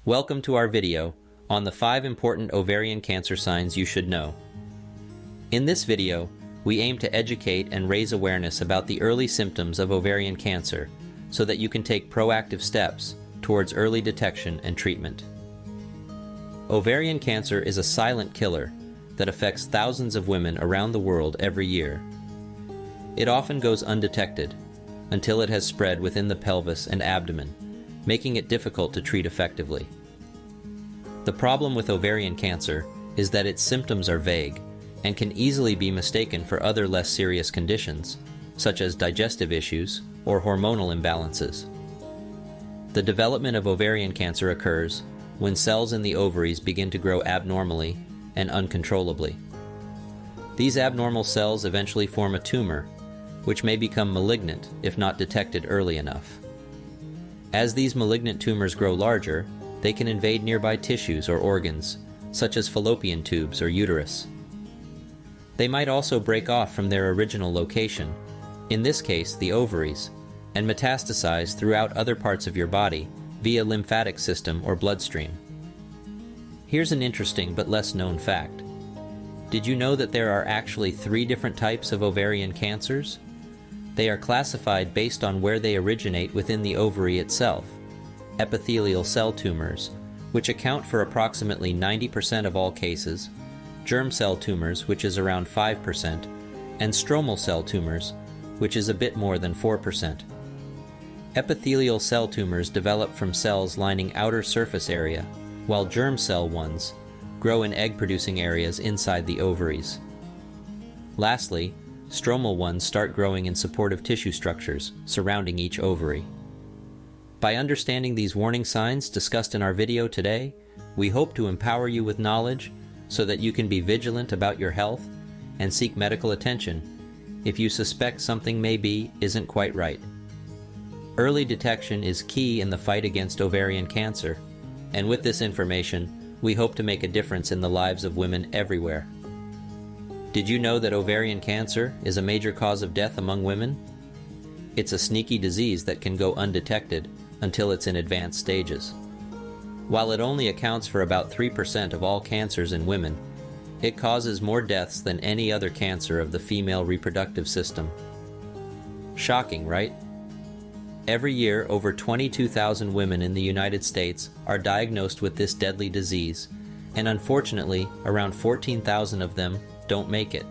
Welcome to our video on the 5 important ovarian cancer signs you should know. In this video, we aim to educate and raise awareness about the early symptoms of ovarian cancer so that you can take proactive steps towards early detection and treatment. Ovarian cancer is a silent killer that affects thousands of women around the world every year. It often goes undetected until it has spread within the pelvis and abdomen, making it difficult to treat effectively. The problem with ovarian cancer is that its symptoms are vague and can easily be mistaken for other less serious conditions, such as digestive issues or hormonal imbalances. The development of ovarian cancer occurs when cells in the ovaries begin to grow abnormally and uncontrollably. These abnormal cells eventually form a tumor, which may become malignant if not detected early enough. As these malignant tumors grow larger, they can invade nearby tissues or organs, such as fallopian tubes or uterus. They might also break off from their original location, in this case the ovaries, and metastasize throughout other parts of your body via lymphatic system or bloodstream. Here's an interesting but less known fact. Did you know that there are actually 3 different types of ovarian cancers? They are classified based on where they originate within the ovary itself: epithelial cell tumors, which account for approximately 90% of all cases, germ cell tumors, which is around 5%, and stromal cell tumors, which is a bit more than 4%. Epithelial cell tumors develop from cells lining outer surface area, while germ cell ones grow in egg-producing areas inside the ovaries. Lastly, stromal ones start growing in supportive tissue structures surrounding each ovary. By understanding these warning signs discussed in our video today, we hope to empower you with knowledge so that you can be vigilant about your health and seek medical attention if you suspect something isn't quite right. Early detection is key in the fight against ovarian cancer, and with this information, we hope to make a difference in the lives of women everywhere. Did you know that ovarian cancer is a major cause of death among women? It's a sneaky disease that can go undetected until it's in advanced stages. While it only accounts for about 3% of all cancers in women, it causes more deaths than any other cancer of the female reproductive system. Shocking, right? Every year, over 22,000 women in the United States are diagnosed with this deadly disease, and unfortunately, around 14,000 of them don't make it.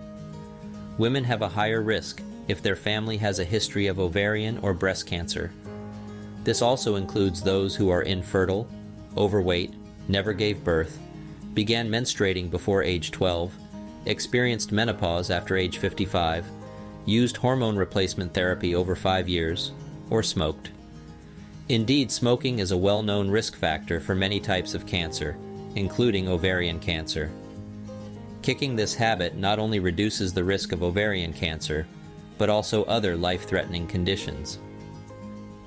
Women have a higher risk if their family has a history of ovarian or breast cancer. This also includes those who are infertile, overweight, never gave birth, began menstruating before age 12, experienced menopause after age 55, used hormone replacement therapy over 5 years, or smoked. Indeed, smoking is a well-known risk factor for many types of cancer, including ovarian cancer. Kicking this habit not only reduces the risk of ovarian cancer, but also other life-threatening conditions.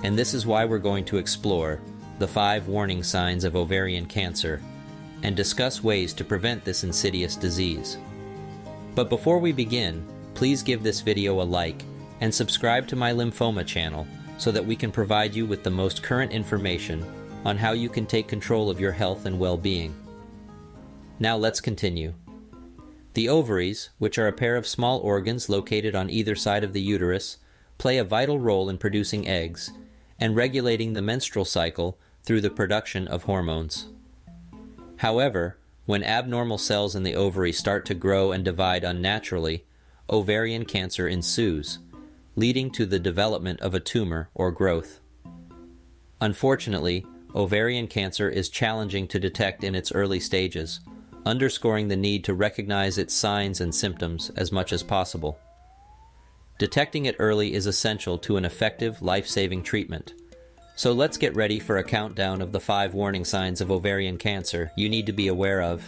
And this is why we're going to explore the 5 warning signs of ovarian cancer and discuss ways to prevent this insidious disease. But before we begin, please give this video a like and subscribe to my lymphoma channel so that we can provide you with the most current information on how you can take control of your health and well-being. Now let's continue. The ovaries, which are a pair of small organs located on either side of the uterus, play a vital role in producing eggs and regulating the menstrual cycle through the production of hormones. However, when abnormal cells in the ovary start to grow and divide unnaturally, ovarian cancer ensues, leading to the development of a tumor or growth. Unfortunately, ovarian cancer is challenging to detect in its early stages, underscoring the need to recognize its signs and symptoms as much as possible. Detecting it early is essential to an effective, life-saving treatment. So let's get ready for a countdown of the 5 warning signs of ovarian cancer you need to be aware of.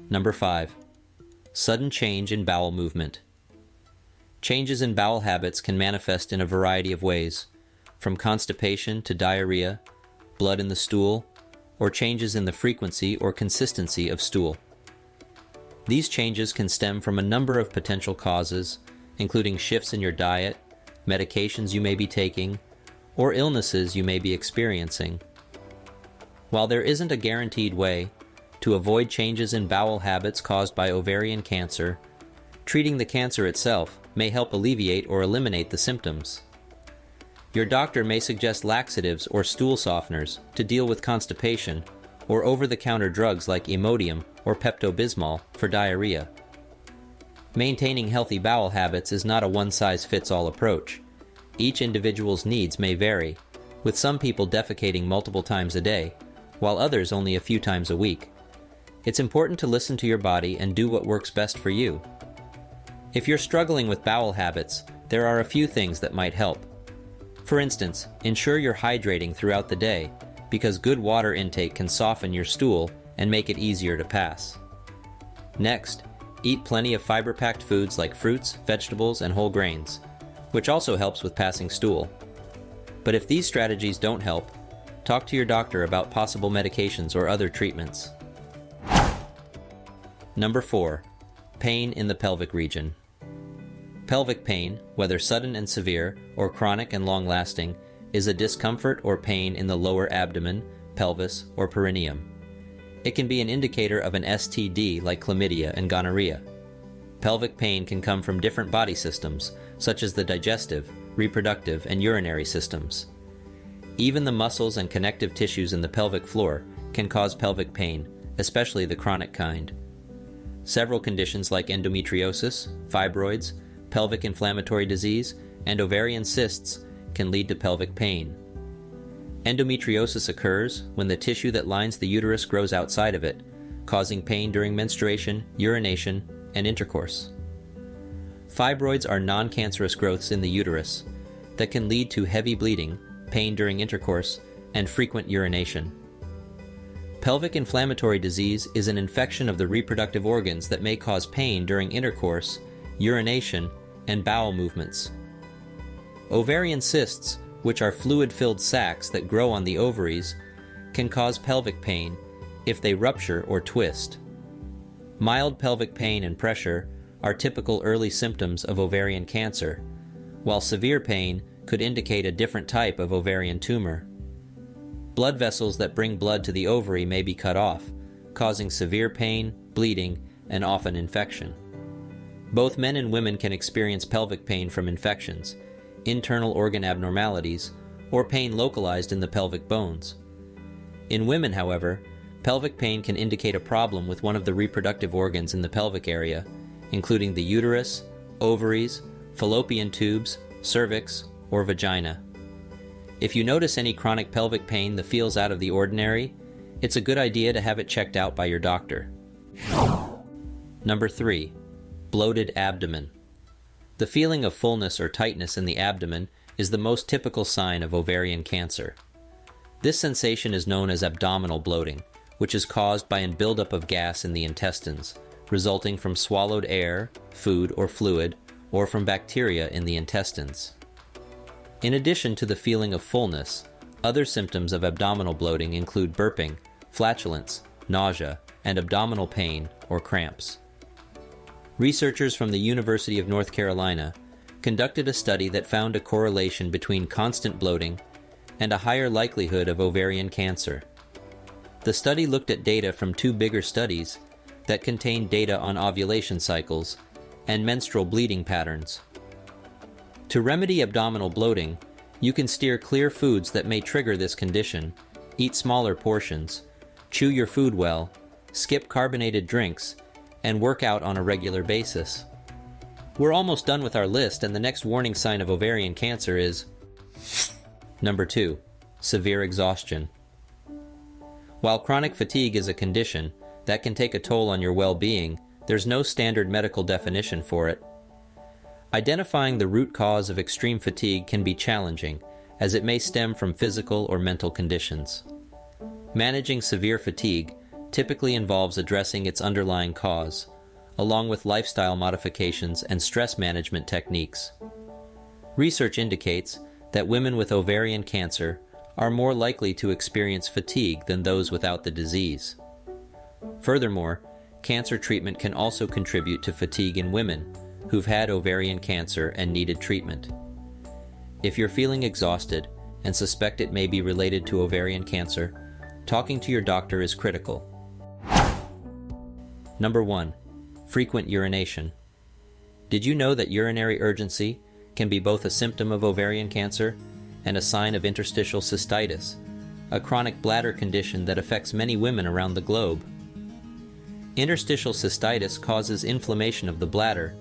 Number 5. Sudden change in bowel movement. Changes in bowel habits can manifest in a variety of ways, from constipation to diarrhea, blood in the stool, or changes in the frequency or consistency of stool. These changes can stem from a number of potential causes, including shifts in your diet, medications you may be taking, or illnesses you may be experiencing. While there isn't a guaranteed way to avoid changes in bowel habits caused by ovarian cancer, treating the cancer itself may help alleviate or eliminate the symptoms. Your doctor may suggest laxatives or stool softeners to deal with constipation, or over-the-counter drugs like Imodium or Pepto-Bismol for diarrhea. Maintaining healthy bowel habits is not a one-size-fits-all approach. Each individual's needs may vary, with some people defecating multiple times a day, while others only a few times a week. It's important to listen to your body and do what works best for you. If you're struggling with bowel habits, there are a few things that might help. For instance, ensure you're hydrating throughout the day, because good water intake can soften your stool and make it easier to pass. Next, eat plenty of fiber-packed foods like fruits, vegetables, and whole grains, which also helps with passing stool. But if these strategies don't help, talk to your doctor about possible medications or other treatments. Number 4. Pain in the pelvic region. Pelvic pain, whether sudden and severe or chronic and long-lasting, is a discomfort or pain in the lower abdomen, pelvis, or perineum. It can be an indicator of an STD like chlamydia and gonorrhea. Pelvic pain can come from different body systems, such as the digestive, reproductive, and urinary systems. Even the muscles and connective tissues in the pelvic floor can cause pelvic pain, especially the chronic kind. Several conditions like endometriosis, fibroids, pelvic inflammatory disease, and ovarian cysts can lead to pelvic pain. Endometriosis occurs when the tissue that lines the uterus grows outside of it, causing pain during menstruation, urination, and intercourse. Fibroids are non-cancerous growths in the uterus that can lead to heavy bleeding, pain during intercourse, and frequent urination. Pelvic inflammatory disease is an infection of the reproductive organs that may cause pain during intercourse, urination, and bowel movements. Ovarian cysts, which are fluid-filled sacs that grow on the ovaries, can cause pelvic pain if they rupture or twist. Mild pelvic pain and pressure are typical early symptoms of ovarian cancer, while severe pain could indicate a different type of ovarian tumor. Blood vessels that bring blood to the ovary may be cut off, causing severe pain, bleeding, and often infection. Both men and women can experience pelvic pain from infections, internal organ abnormalities, or pain localized in the pelvic bones. In women, however, pelvic pain can indicate a problem with one of the reproductive organs in the pelvic area, including the uterus, ovaries, fallopian tubes, cervix, or vagina. If you notice any chronic pelvic pain that feels out of the ordinary, it's a good idea to have it checked out by your doctor. Number 3. Bloated abdomen. The feeling of fullness or tightness in the abdomen is the most typical sign of ovarian cancer. This sensation is known as abdominal bloating, which is caused by a buildup of gas in the intestines, resulting from swallowed air, food, or fluid, or from bacteria in the intestines. In addition to the feeling of fullness, other symptoms of abdominal bloating include burping, flatulence, nausea, and abdominal pain or cramps. Researchers from the University of North Carolina conducted a study that found a correlation between constant bloating and a higher likelihood of ovarian cancer. The study looked at data from 2 bigger studies that contained data on ovulation cycles and menstrual bleeding patterns. To remedy abdominal bloating, you can steer clear foods that may trigger this condition, eat smaller portions, chew your food well, skip carbonated drinks, and work out on a regular basis. We're almost done with our list, and the next warning sign of ovarian cancer is Number 2. Severe exhaustion. While chronic fatigue is a condition that can take a toll on your well-being, there's no standard medical definition for it. Identifying the root cause of extreme fatigue can be challenging, as it may stem from physical or mental conditions. Managing severe fatigue typically involves addressing its underlying cause, along with lifestyle modifications and stress management techniques. Research indicates that women with ovarian cancer are more likely to experience fatigue than those without the disease. Furthermore, cancer treatment can also contribute to fatigue in women who've had ovarian cancer and needed treatment. If you're feeling exhausted and suspect it may be related to ovarian cancer, talking to your doctor is critical. Number 1. Frequent urination. Did you know that urinary urgency can be both a symptom of ovarian cancer and a sign of interstitial cystitis, a chronic bladder condition that affects many women around the globe? Interstitial cystitis causes inflammation of the bladder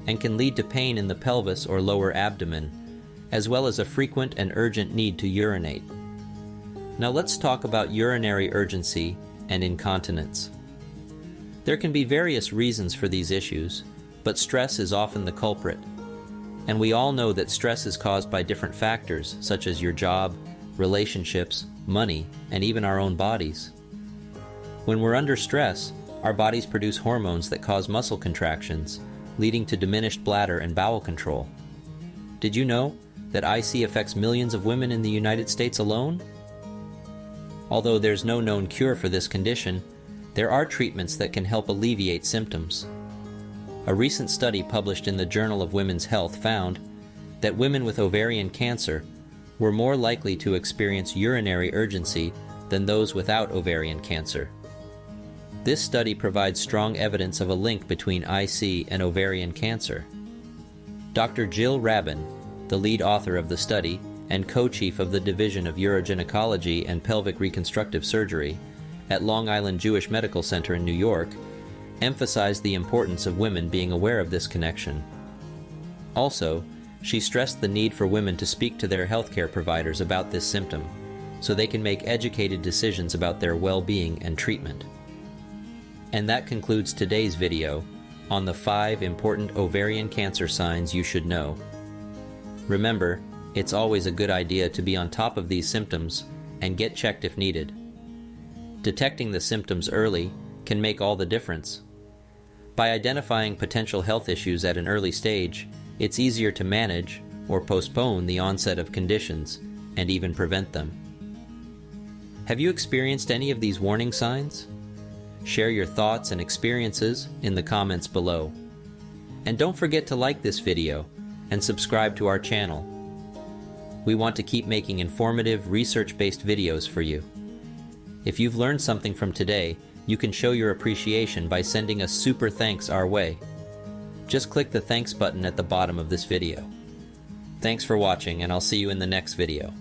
and can lead to pain in the pelvis or lower abdomen, as well as a frequent and urgent need to urinate. Now let's talk about urinary urgency and incontinence. There can be various reasons for these issues, but stress is often the culprit. And we all know that stress is caused by different factors, such as your job, relationships, money, and even our own bodies. When we're under stress, our bodies produce hormones that cause muscle contractions, leading to diminished bladder and bowel control. Did you know that IC affects millions of women in the United States alone? Although there's no known cure for this condition, there are treatments that can help alleviate symptoms. A recent study published in the Journal of Women's Health found that women with ovarian cancer were more likely to experience urinary urgency than those without ovarian cancer. This study provides strong evidence of a link between IC and ovarian cancer. Dr. Jill Rabin, the lead author of the study and co-chief of the Division of Urogynecology and Pelvic Reconstructive Surgery at Long Island Jewish Medical Center in New York, emphasized the importance of women being aware of this connection. Also, she stressed the need for women to speak to their healthcare providers about this symptom, so they can make educated decisions about their well-being and treatment. And that concludes today's video on the 5 important ovarian cancer signs you should know. Remember, it's always a good idea to be on top of these symptoms and get checked if needed. Detecting the symptoms early can make all the difference. By identifying potential health issues at an early stage, it's easier to manage or postpone the onset of conditions and even prevent them. Have you experienced any of these warning signs? Share your thoughts and experiences in the comments below. And don't forget to like this video and subscribe to our channel. We want to keep making informative, research-based videos for you. If you've learned something from today, you can show your appreciation by sending a super thanks our way. Just click the thanks button at the bottom of this video. Thanks for watching, and I'll see you in the next video.